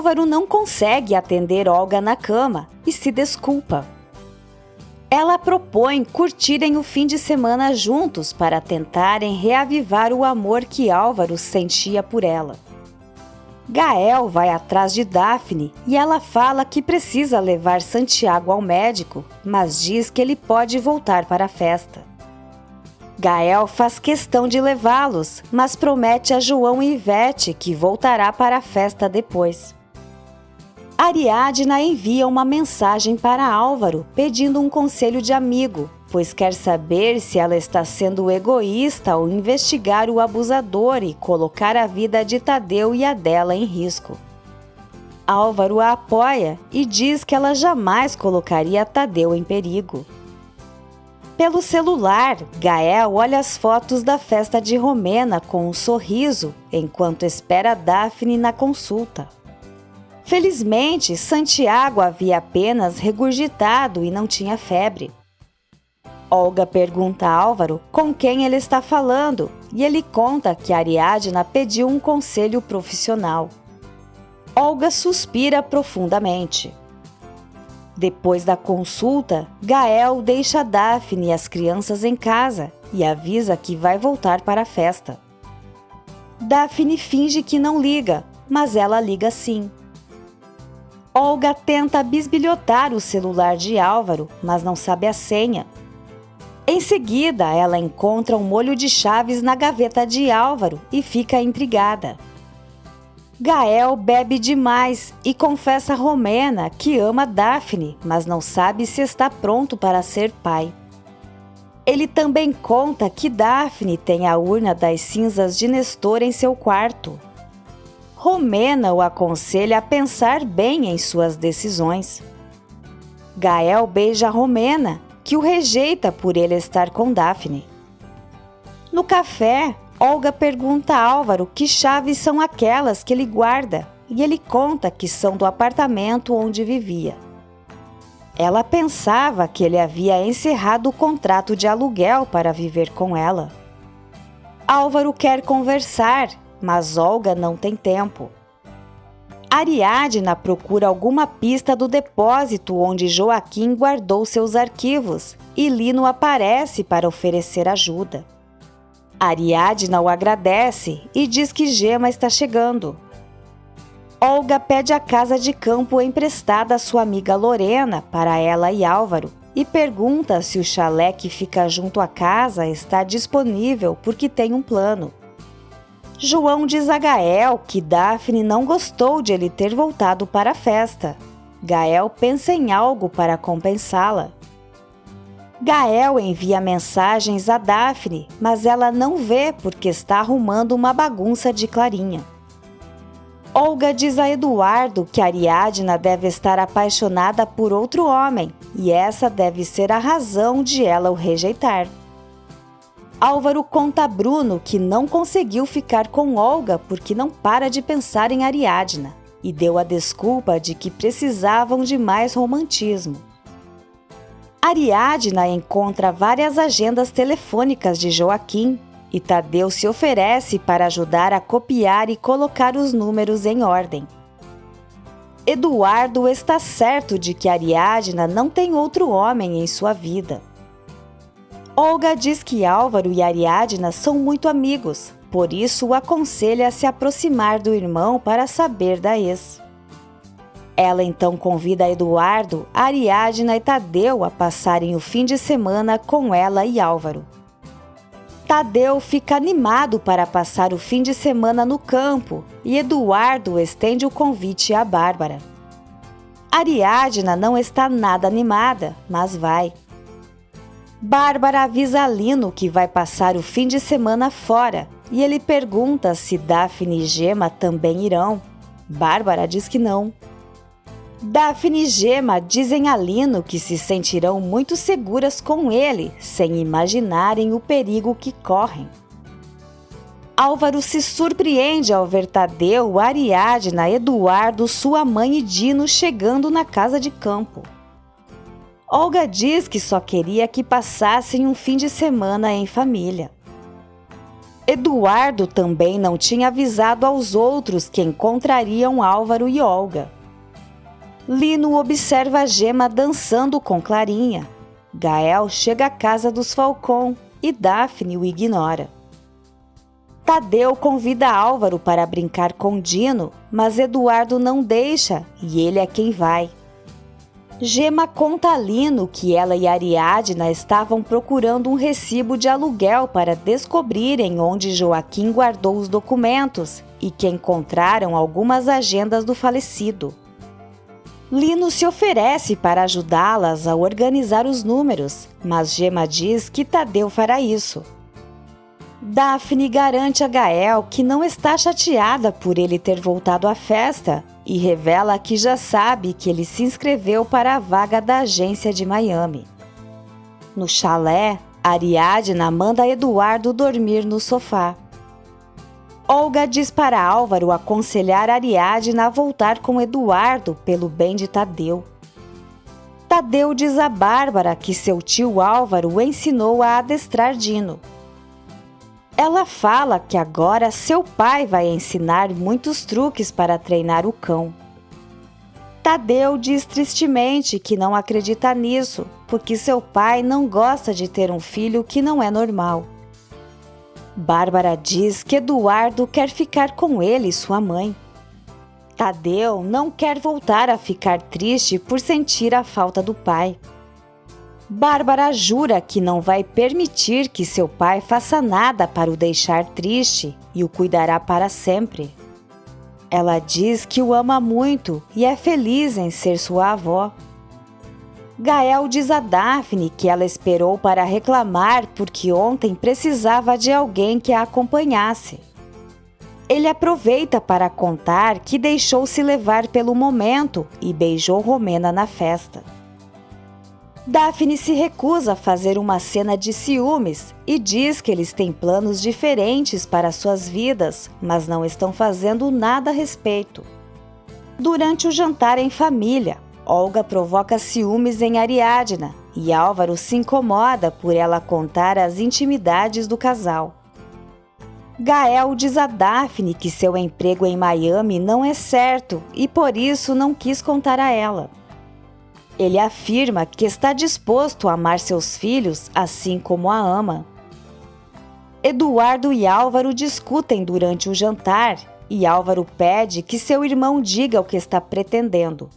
Álvaro não consegue atender Olga na cama e se desculpa. Ela propõe curtirem o fim de semana juntos para tentarem reavivar o amor que Álvaro sentia por ela. Gael vai atrás de Daphne e ela fala que precisa levar Santiago ao médico, mas diz que ele pode voltar para a festa. Gael faz questão de levá-los, mas promete a João e Ivete que voltará para a festa depois. Ariadna envia uma mensagem para Álvaro pedindo um conselho de amigo, pois quer saber se ela está sendo egoísta ao investigar o abusador e colocar a vida de Tadeu e a dela em risco. Álvaro a apoia e diz que ela jamais colocaria Tadeu em perigo. Pelo celular, Gael olha as fotos da festa de Romena com um sorriso enquanto espera Daphne na consulta. Felizmente, Santiago havia apenas regurgitado e não tinha febre. Olga pergunta a Álvaro com quem ele está falando e ele conta que Ariadna pediu um conselho profissional. Olga suspira profundamente. Depois da consulta, Gael deixa Daphne e as crianças em casa e avisa que vai voltar para a festa. Daphne finge que não liga, mas ela liga sim. Olga tenta bisbilhotar o celular de Álvaro, mas não sabe a senha. Em seguida, ela encontra um molho de chaves na gaveta de Álvaro e fica intrigada. Gael bebe demais e confessa a Romena que ama Daphne, mas não sabe se está pronto para ser pai. Ele também conta que Daphne tem a urna das cinzas de Nestor em seu quarto. Romena o aconselha a pensar bem em suas decisões. Gael beija Romena, que o rejeita por ele estar com Daphne. No café, Olga pergunta a Álvaro que chaves são aquelas que ele guarda e ele conta que são do apartamento onde vivia. Ela pensava que ele havia encerrado o contrato de aluguel para viver com ela. Álvaro quer conversar, mas Olga não tem tempo. Ariadna procura alguma pista do depósito onde Joaquim guardou seus arquivos e Lino aparece para oferecer ajuda. Ariadna o agradece e diz que Gema está chegando. Olga pede a casa de campo emprestada à sua amiga Lorena para ela e Álvaro e pergunta se o chalé que fica junto à casa está disponível porque tem um plano. João diz a Gael que Daphne não gostou de ele ter voltado para a festa. Gael pensa em algo para compensá-la. Gael envia mensagens a Daphne, mas ela não vê porque está arrumando uma bagunça de Clarinha. Olga diz a Eduardo que Ariadna deve estar apaixonada por outro homem e essa deve ser a razão de ela o rejeitar. Álvaro conta a Bruno que não conseguiu ficar com Olga porque não para de pensar em Ariadna e deu a desculpa de que precisavam de mais romantismo. Ariadna encontra várias agendas telefônicas de Joaquim e Tadeu se oferece para ajudar a copiar e colocar os números em ordem. Eduardo está certo de que Ariadna não tem outro homem em sua vida. Olga diz que Álvaro e Ariadna são muito amigos, por isso o aconselha a se aproximar do irmão para saber da ex. Ela então convida Eduardo, Ariadna e Tadeu a passarem o fim de semana com ela e Álvaro. Tadeu fica animado para passar o fim de semana no campo e Eduardo estende o convite a Bárbara. Ariadna não está nada animada, mas vai. Bárbara avisa a Lino que vai passar o fim de semana fora e ele pergunta se Daphne e Gema também irão. Bárbara diz que não. Daphne e Gema dizem a Lino que se sentirão muito seguras com ele, sem imaginarem o perigo que correm. Álvaro se surpreende ao ver Tadeu, Ariadna, Eduardo, sua mãe e Dino chegando na casa de campo. Olga diz que só queria que passassem um fim de semana em família. Eduardo também não tinha avisado aos outros que encontrariam Álvaro e Olga. Lino observa Gema dançando com Clarinha. Gael chega à casa dos Falcon e Daphne o ignora. Tadeu convida Álvaro para brincar com Dino, mas Eduardo não deixa e ele é quem vai. Gema conta a Lino que ela e Ariadna estavam procurando um recibo de aluguel para descobrirem onde Joaquim guardou os documentos e que encontraram algumas agendas do falecido. Lino se oferece para ajudá-las a organizar os números, mas Gema diz que Tadeu fará isso. Daphne garante a Gael que não está chateada por ele ter voltado à festa e revela que já sabe que ele se inscreveu para a vaga da agência de Miami. No chalé, Ariadna manda Eduardo dormir no sofá. Olga diz para Álvaro aconselhar Ariadna a voltar com Eduardo pelo bem de Tadeu. Tadeu diz a Bárbara que seu tio Álvaro o ensinou a adestrar Dino. Ela fala que agora seu pai vai ensinar muitos truques para treinar o cão. Tadeu diz tristemente que não acredita nisso, porque seu pai não gosta de ter um filho que não é normal. Bárbara diz que Eduardo quer ficar com ele e sua mãe. Tadeu não quer voltar a ficar triste por sentir a falta do pai. Bárbara jura que não vai permitir que seu pai faça nada para o deixar triste e o cuidará para sempre. Ela diz que o ama muito e é feliz em ser sua avó. Gael diz a Daphne que ela esperou para reclamar porque ontem precisava de alguém que a acompanhasse. Ele aproveita para contar que deixou-se levar pelo momento e beijou Romena na festa. Daphne se recusa a fazer uma cena de ciúmes e diz que eles têm planos diferentes para suas vidas, mas não estão fazendo nada a respeito. Durante o jantar em família, Olga provoca ciúmes em Ariadna e Álvaro se incomoda por ela contar as intimidades do casal. Gael diz a Daphne que seu emprego em Miami não é certo e por isso não quis contar a ela. Ele afirma que está disposto a amar seus filhos assim como a ama. Eduardo e Álvaro discutem durante o jantar e Álvaro pede que seu irmão diga o que está pretendendo.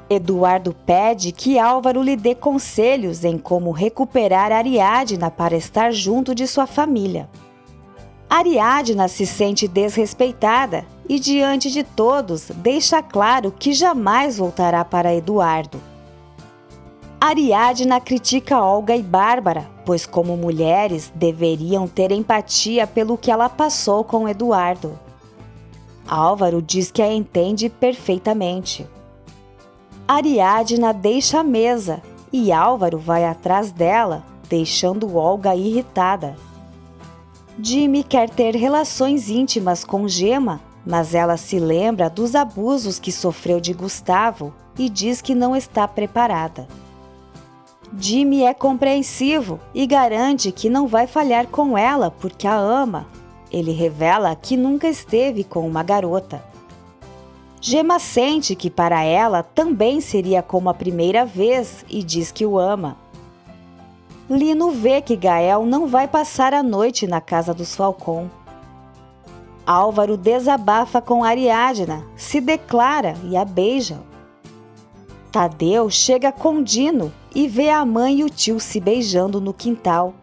Eduardo pede que Álvaro lhe dê conselhos em como recuperar Ariadna para estar junto de sua família. Ariadna se sente desrespeitada e, diante de todos, deixa claro que jamais voltará para Eduardo. Ariadna critica Olga e Bárbara, pois como mulheres deveriam ter empatia pelo que ela passou com Eduardo. Álvaro diz que a entende perfeitamente. Ariadna deixa a mesa e Álvaro vai atrás dela, deixando Olga irritada. Jimmy quer ter relações íntimas com Gema, mas ela se lembra dos abusos que sofreu de Gustavo e diz que não está preparada. Jimmy é compreensivo e garante que não vai falhar com ela porque a ama. Ele revela que nunca esteve com uma garota. Gema sente que para ela também seria como a primeira vez e diz que o ama. Lino vê que Gael não vai passar a noite na casa dos Falcon. Álvaro desabafa com Ariadna, se declara e a beija. Tadeu chega com Dino e vê a mãe e o tio se beijando no quintal.